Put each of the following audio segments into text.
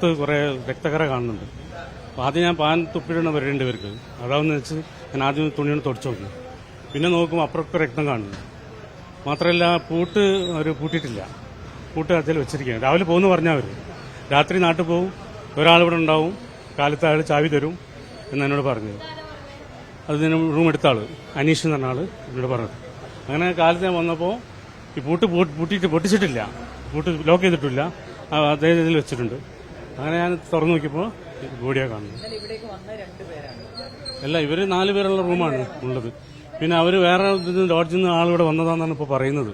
കുറേ രക്തക്കറ കാണുന്നുണ്ട്. അപ്പോൾ ആദ്യം ഞാൻ പാൻ തുപ്പിടണം വരേണ്ടി പേർക്ക് അതാവെന്ന് വെച്ച് ഞാൻ ആദ്യം തുണിയാണ് തുടച്ചു നോക്കി. പിന്നെ നോക്കുമ്പോൾ അപ്പുറത്ത് രക്തം കാണുന്നു. മാത്രമല്ല പൂട്ട് അവർ പൂട്ടിയിട്ടില്ല, പൂട്ട് അതിൽ വെച്ചിരിക്കുകയാണ്. രാവിലെ പോകുന്നു പറഞ്ഞാൽ അവർ രാത്രി നാട്ടിൽ പോകും, ഒരാളിവിടെ ഉണ്ടാവും, കാലത്ത് അയാൾ ചാവി തരും എന്ന് എന്നോട് പറഞ്ഞത്. അതിന് റൂം എടുത്ത ആൾ അനീഷ് എന്ന് പറഞ്ഞ ആൾ എന്നോട് പറഞ്ഞത്. അങ്ങനെ കാലത്ത് ഞാൻ വന്നപ്പോൾ ഈ പൂട്ട് പൊട്ടിച്ചിട്ടില്ല, പൂട്ട് ലോക്ക് ചെയ്തിട്ടില്ല, അതേ ഇതിൽ വെച്ചിട്ടുണ്ട്. അങ്ങനെ ഞാൻ തുറന്നു നോക്കിയപ്പോൾ ബോഡിയാണ് കാണുന്നത്. അല്ല, ഇവർ 4 പേരുള്ള റൂമാണ് ഉള്ളത്. പിന്നെ അവർ വേറെ ലോഡ്ജിൽ നിന്ന് ആളിവിടെ വന്നതാണെന്നാണ് ഇപ്പോൾ പറയുന്നത്.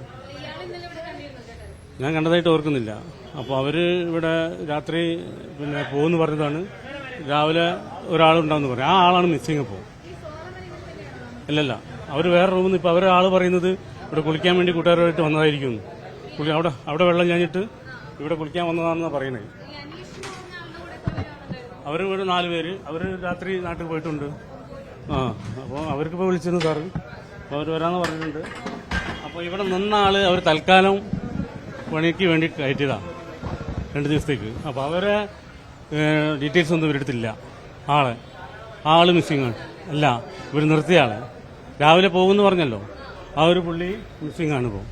ഞാൻ കണ്ടതായിട്ട് ഓർക്കുന്നില്ല. അപ്പോൾ അവർ ഇവിടെ രാത്രി പിന്നെ പോകുമെന്ന് പറഞ്ഞതാണ്. രാവിലെ ഒരാളുണ്ടാവുമെന്ന് പറയും. ആ ആളാണ് മിസ്സിങ്. ഇപ്പോൾ അല്ലല്ല, അവർ വേറെ റൂമിൽ നിന്ന് ഇപ്പോൾ അവരെ ആൾ പറയുന്നത് ഇവിടെ കുളിക്കാൻ വേണ്ടി കൂട്ടുകാരുമായിട്ട് വന്നതായിരിക്കും. അവിടെ വെള്ളം കഴിഞ്ഞിട്ട് ഇവിടെ കുളിക്കാൻ വന്നതാണെന്നാണ് പറയുന്നത്. അവർ ഇവിടെ 4 പേര്, അവർ രാത്രി നാട്ടിൽ പോയിട്ടുണ്ട്. അപ്പോൾ അവർക്കിപ്പോൾ വിളിച്ചിരുന്നു സാറ്, അപ്പോൾ അവർ വരാമെന്ന് പറഞ്ഞിട്ടുണ്ട്. അപ്പോൾ ഇവിടെ നിന്ന ആൾ അവർ തൽക്കാലം പണിക്ക് വേണ്ടി കയറ്റിയതാണ് 2 ദിവസത്തേക്ക്. അപ്പോൾ അവരെ ഡീറ്റെയിൽസ് ഒന്നും ഇവരെടുത്തില്ല. ആള് മിസ്സിംഗ് ആണ്. അല്ല, ഇവർ നിർത്തിയ ആള് രാവിലെ പോകുമെന്ന് പറഞ്ഞല്ലോ, ആ ഒരു പുള്ളി മിസ്സിംഗ് ആണ് ഇപ്പോൾ.